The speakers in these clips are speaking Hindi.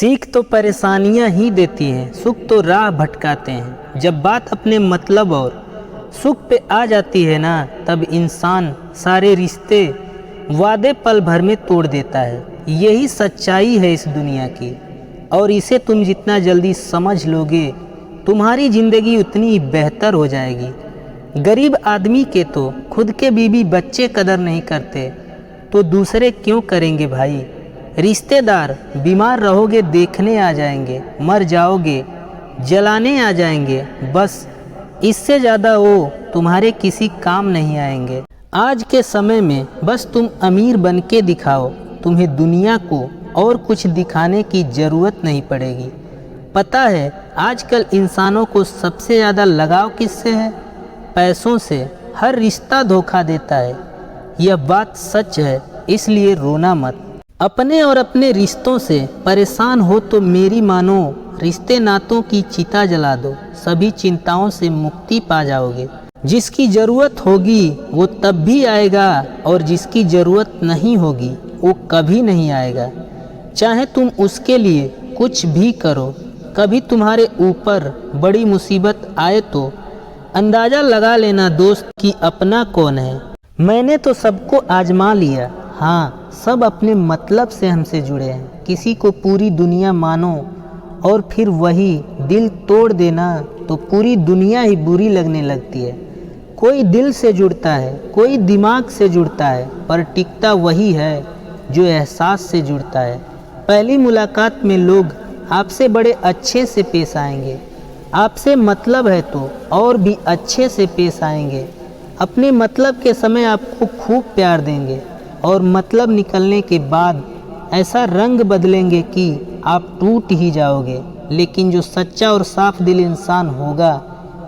सीख तो परेशानियां ही देती हैं, सुख तो राह भटकाते हैं। जब बात अपने मतलब और सुख पे आ जाती है ना, तब इंसान सारे रिश्ते वादे पल भर में तोड़ देता है। यही सच्चाई है इस दुनिया की, और इसे तुम जितना जल्दी समझ लोगे तुम्हारी ज़िंदगी उतनी बेहतर हो जाएगी। गरीब आदमी के तो खुद के बीवी बच्चे कदर नहीं करते, तो दूसरे क्यों करेंगे भाई। रिश्तेदार बीमार रहोगे देखने आ जाएंगे, मर जाओगे जलाने आ जाएंगे, बस इससे ज़्यादा वो तुम्हारे किसी काम नहीं आएंगे। आज के समय में बस तुम अमीर बन के दिखाओ, तुम्हें दुनिया को और कुछ दिखाने की ज़रूरत नहीं पड़ेगी। पता है आजकल इंसानों को सबसे ज़्यादा लगाव किससे है? पैसों से। हर रिश्ता धोखा देता है, यह बात सच है, इसलिए रोना मत। अपने और अपने रिश्तों से परेशान हो तो मेरी मानो रिश्ते नातों की चिता जला दो, सभी चिंताओं से मुक्ति पा जाओगे। जिसकी ज़रूरत होगी वो तब भी आएगा, और जिसकी ज़रूरत नहीं होगी वो कभी नहीं आएगा। चाहे तुम उसके लिए कुछ भी करो, कभी तुम्हारे ऊपर बड़ी मुसीबत आए तो अंदाज़ा लगा लेना दोस्त कि अपना कौन है। मैंने तो सबको आजमा लिया, हाँ सब अपने मतलब से हमसे जुड़े हैं। किसी को पूरी दुनिया मानो और फिर वही दिल तोड़ देना तो पूरी दुनिया ही बुरी लगने लगती है। कोई दिल से जुड़ता है, कोई दिमाग से जुड़ता है, पर टिकता वही है जो एहसास से जुड़ता है। पहली मुलाकात में लोग आपसे बड़े अच्छे से पेश आएंगे, आपसे मतलब है तो और भी अच्छे से पेश आएंगे। अपने मतलब के समय आपको खूब प्यार देंगे, और मतलब निकलने के बाद ऐसा रंग बदलेंगे कि आप टूट ही जाओगे। लेकिन जो सच्चा और साफ दिल इंसान होगा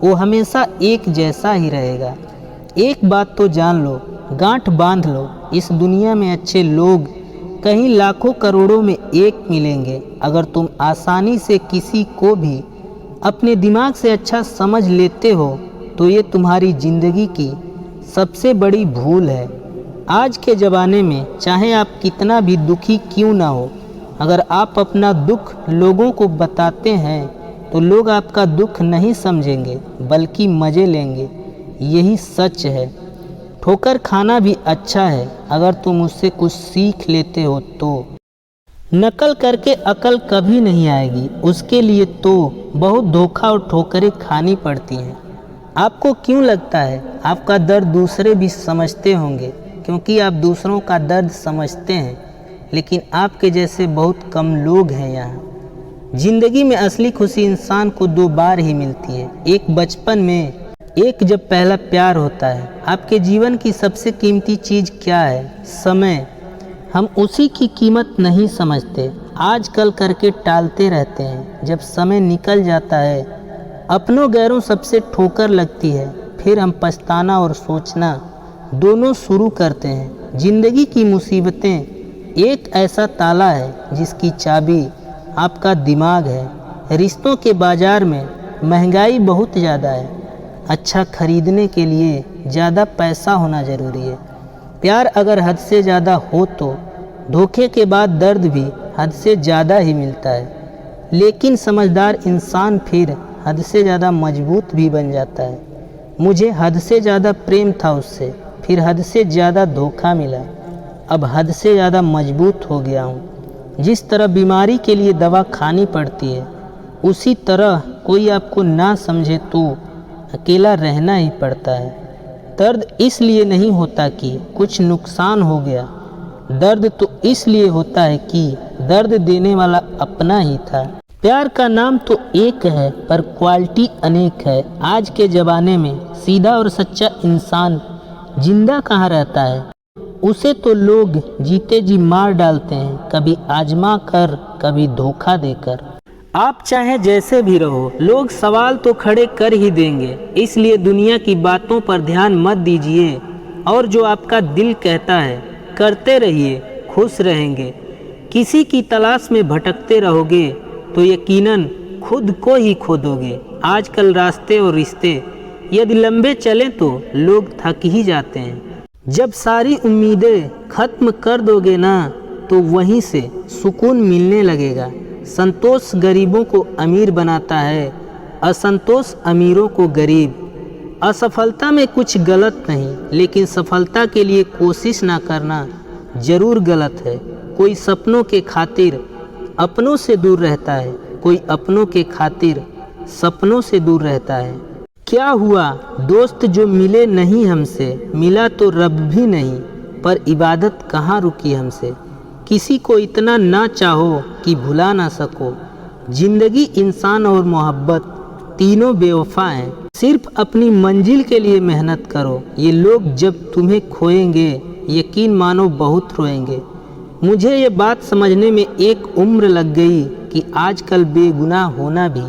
वो हमेशा एक जैसा ही रहेगा। एक बात तो जान लो, गांठ बांध लो, इस दुनिया में अच्छे लोग कहीं लाखों करोड़ों में एक मिलेंगे। अगर तुम आसानी से किसी को भी अपने दिमाग से अच्छा समझ लेते हो तो ये तुम्हारी ज़िंदगी की सबसे बड़ी भूल है। आज के ज़माने में चाहे आप कितना भी दुखी क्यों ना हो, अगर आप अपना दुख लोगों को बताते हैं तो लोग आपका दुख नहीं समझेंगे बल्कि मज़े लेंगे। यही सच है। ठोकर खाना भी अच्छा है अगर तुम उससे कुछ सीख लेते हो तो। नकल करके अकल कभी नहीं आएगी, उसके लिए तो बहुत धोखा और ठोकरें खानी पड़ती हैं। आपको क्यों लगता है आपका दर्द दूसरे भी समझते होंगे? क्योंकि आप दूसरों का दर्द समझते हैं, लेकिन आपके जैसे बहुत कम लोग हैं यहाँ। ज़िंदगी में असली खुशी इंसान को दो बार ही मिलती है, एक बचपन में, एक जब पहला प्यार होता है। आपके जीवन की सबसे कीमती चीज़ क्या है? समय। हम उसी की कीमत नहीं समझते, आज कल करके टालते रहते हैं। जब समय निकल जाता है अपनों गैरों सबसे ठोकर लगती है, फिर हम पछताना और सोचना दोनों शुरू करते हैं। ज़िंदगी की मुसीबतें एक ऐसा ताला है जिसकी चाबी आपका दिमाग है। रिश्तों के बाज़ार में महंगाई बहुत ज़्यादा है, अच्छा खरीदने के लिए ज़्यादा पैसा होना ज़रूरी है। प्यार अगर हद से ज़्यादा हो तो धोखे के बाद दर्द भी हद से ज़्यादा ही मिलता है। लेकिन समझदार इंसान फिर हद से ज़्यादा मजबूत भी बन जाता है। मुझे हद से ज़्यादा प्रेम था उससे, फिर हद से ज़्यादा धोखा मिला, अब हद से ज़्यादा मजबूत हो गया हूँ। जिस तरह बीमारी के लिए दवा खानी पड़ती है, उसी तरह कोई आपको ना समझे तो अकेला रहना ही पड़ता है। दर्द इसलिए नहीं होता कि कुछ नुकसान हो गया, दर्द तो इसलिए होता है कि दर्द देने वाला अपना ही था। प्यार का नाम तो एक है पर क्वालिटी अनेक है। आज के ज़माने में सीधा और सच्चा इंसान जिंदा कहाँ रहता है? उसे तो लोग जीते जी मार डालते हैं, कभी आजमा कर कभी धोखा देकर। आप चाहे जैसे भी रहो, लोग सवाल तो खड़े कर ही देंगे, इसलिए दुनिया की बातों पर ध्यान मत दीजिए और जो आपका दिल कहता है करते रहिए, खुश रहेंगे। किसी की तलाश में भटकते रहोगे तो यकीनन खुद को ही खो दोगे। आजकल रास्ते और रिश्ते यदि लंबे चलें तो लोग थक ही जाते हैं। जब सारी उम्मीदें खत्म कर दोगे ना तो वहीं से सुकून मिलने लगेगा। संतोष गरीबों को अमीर बनाता है, असंतोष अमीरों को गरीब। असफलता में कुछ गलत नहीं, लेकिन सफलता के लिए कोशिश ना करना ज़रूर गलत है। कोई सपनों के खातिर अपनों से दूर रहता है, कोई अपनों के खातिर सपनों से दूर रहता है। क्या हुआ दोस्त जो मिले नहीं हमसे, मिला तो रब भी नहीं, पर इबादत कहाँ रुकी हमसे। किसी को इतना ना चाहो कि भुला ना सको, ज़िंदगी इंसान और मोहब्बत तीनों बेवफा हैं। सिर्फ अपनी मंजिल के लिए मेहनत करो, ये लोग जब तुम्हें खोएंगे यकीन मानो बहुत रोएंगे। मुझे ये बात समझने में एक उम्र लग गई कि आजकल बेगुनाह होना भी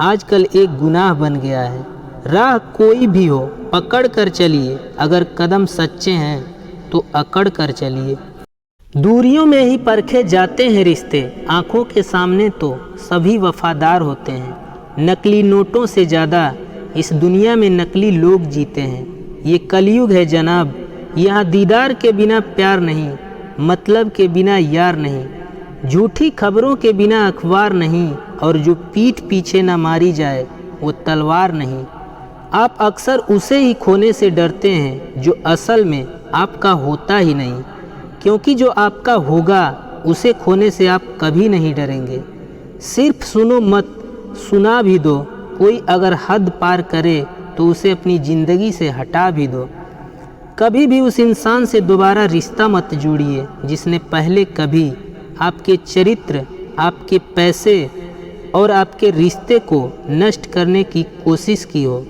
आजकल एक गुनाह बन गया है। राह कोई भी हो पकड़ कर चलिए, अगर कदम सच्चे हैं तो अकड़ कर चलिए। दूरियों में ही परखे जाते हैं रिश्ते, आँखों के सामने तो सभी वफादार होते हैं। नकली नोटों से ज़्यादा इस दुनिया में नकली लोग जीते हैं। ये कलयुग है जनाब, यहाँ दीदार के बिना प्यार नहीं, मतलब के बिना यार नहीं, झूठी खबरों के बिना अखबार नहीं, और जो पीठ पीछे ना मारी जाए वो तलवार नहीं। आप अक्सर उसे ही खोने से डरते हैं जो असल में आपका होता ही नहीं, क्योंकि जो आपका होगा उसे खोने से आप कभी नहीं डरेंगे। सिर्फ सुनो मत, सुना भी दो। कोई अगर हद पार करे तो उसे अपनी ज़िंदगी से हटा भी दो। कभी भी उस इंसान से दोबारा रिश्ता मत जोड़िए जिसने पहले कभी आपके चरित्र, आपके पैसे और आपके रिश्ते को नष्ट करने की कोशिश की हो।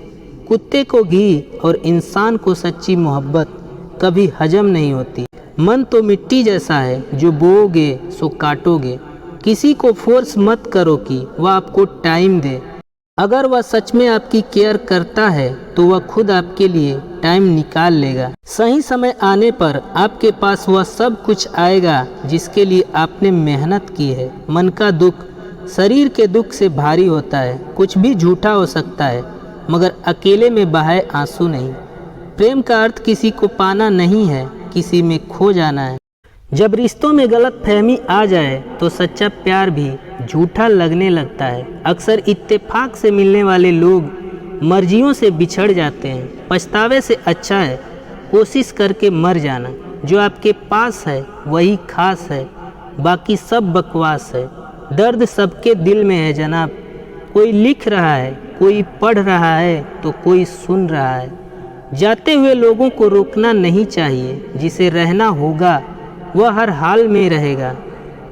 कुत्ते को घी और इंसान को सच्ची मोहब्बत कभी हजम नहीं होती। मन तो मिट्टी जैसा है, जो बोओगे सो काटोगे। किसी को फोर्स मत करो कि वह आपको टाइम दे। अगर वह सच में आपकी केयर करता है तो वह खुद आपके लिए टाइम निकाल लेगा। सही समय आने पर आपके पास वह सब कुछ आएगा जिसके लिए आपने मेहनत की है। मन का दुख शरीर के दुख से भारी होता है। कुछ भी झूठा हो सकता है, मगर अकेले में बहाए आंसू नहीं। प्रेम का अर्थ किसी को पाना नहीं है, किसी में खो जाना है। जब रिश्तों में गलत फहमी आ जाए तो सच्चा प्यार भी झूठा लगने लगता है। अक्सर इत्तेफाक से मिलने वाले लोग मर्जियों से बिछड़ जाते हैं। पछतावे से अच्छा है कोशिश करके मर जाना। जो आपके पास है वही खास है, बाकी सब बकवास है। दर्द सबके दिल में है जनाब, कोई लिख रहा है, कोई पढ़ रहा है तो कोई सुन रहा है। जाते हुए लोगों को रोकना नहीं चाहिए, जिसे रहना होगा वह हर हाल में रहेगा।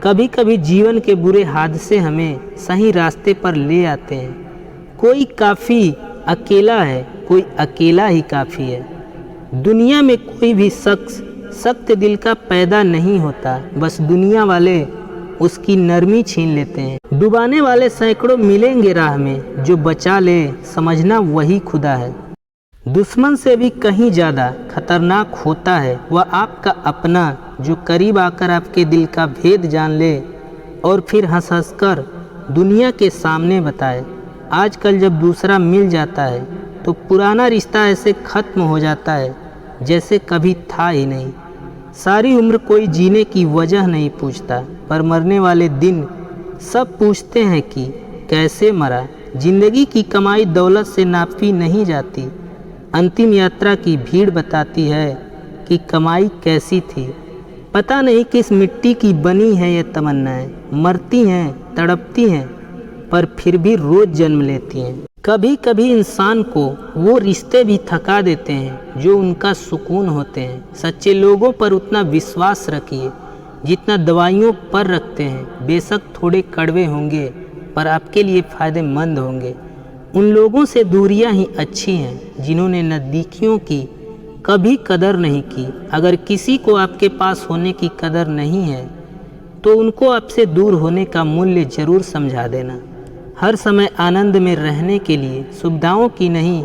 कभी कभी जीवन के बुरे हादसे हमें सही रास्ते पर ले आते हैं। कोई काफ़ी अकेला है, कोई अकेला ही काफ़ी है। दुनिया में कोई भी शख्स सख्त दिल का पैदा नहीं होता, बस दुनिया वाले उसकी नरमी छीन लेते हैं। डुबाने वाले सैकड़ों मिलेंगे राह में, जो बचा ले समझना वही खुदा है। दुश्मन से भी कहीं ज़्यादा खतरनाक होता है वह आपका अपना, जो करीब आकर आपके दिल का भेद जान ले और फिर हंस हंस कर दुनिया के सामने बताए। आजकल जब दूसरा मिल जाता है तो पुराना रिश्ता ऐसे ख़त्म हो जाता है जैसे कभी था ही नहीं। सारी उम्र कोई जीने की वजह नहीं पूछता, पर मरने वाले दिन सब पूछते हैं कि कैसे मरा। जिंदगी की कमाई दौलत से नापी नहीं जाती, अंतिम यात्रा की भीड़ बताती है कि कमाई कैसी थी। पता नहीं किस मिट्टी की बनी है ये तमन्नाएं, मरती हैं, तड़पती हैं, पर फिर भी रोज़ जन्म लेती हैं। कभी कभी इंसान को वो रिश्ते भी थका देते हैं जो उनका सुकून होते हैं। सच्चे लोगों पर उतना विश्वास रखिए जितना दवाइयों पर रखते हैं। बेशक थोड़े कड़वे होंगे पर आपके लिए फ़ायदेमंद होंगे। उन लोगों से दूरियां ही अच्छी हैं जिन्होंने नज़दीकियों की कभी कदर नहीं की। अगर किसी को आपके पास होने की कदर नहीं है तो उनको आपसे दूर होने का मूल्य ज़रूर समझा देना। हर समय आनंद में रहने के लिए सुविधाओं की नहीं,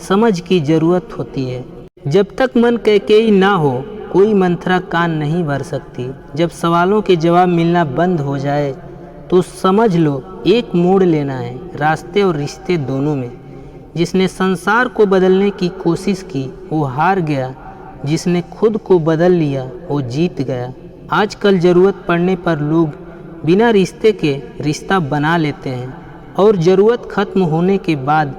समझ की ज़रूरत होती है। जब तक मन कैकेयी ना हो कोई मंथरा कान नहीं भर सकती। जब सवालों के जवाब मिलना बंद हो जाए तो समझ लो एक मोड़ लेना है, रास्ते और रिश्ते दोनों में। जिसने संसार को बदलने की कोशिश की वो हार गया, जिसने खुद को बदल लिया वो जीत गया। आजकल ज़रूरत पड़ने पर लोग बिना रिश्ते के रिश्ता बना लेते हैं और ज़रूरत ख़त्म होने के बाद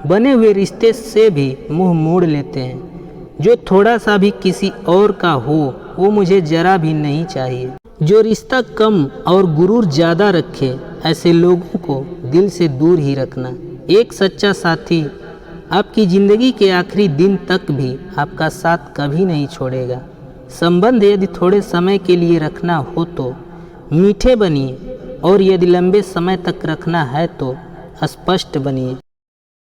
बने हुए रिश्ते से भी मुंह मोड़ लेते हैं। जो थोड़ा सा भी किसी और का हो वो मुझे ज़रा भी नहीं चाहिए। जो रिश्ता कम और गुरूर ज़्यादा रखे ऐसे लोगों को दिल से दूर ही रखना। एक सच्चा साथी आपकी ज़िंदगी के आखिरी दिन तक भी आपका साथ कभी नहीं छोड़ेगा। संबंध यदि थोड़े समय के लिए रखना हो तो मीठे बनिए और यदि लंबे समय तक रखना है तो स्पष्ट बनिए।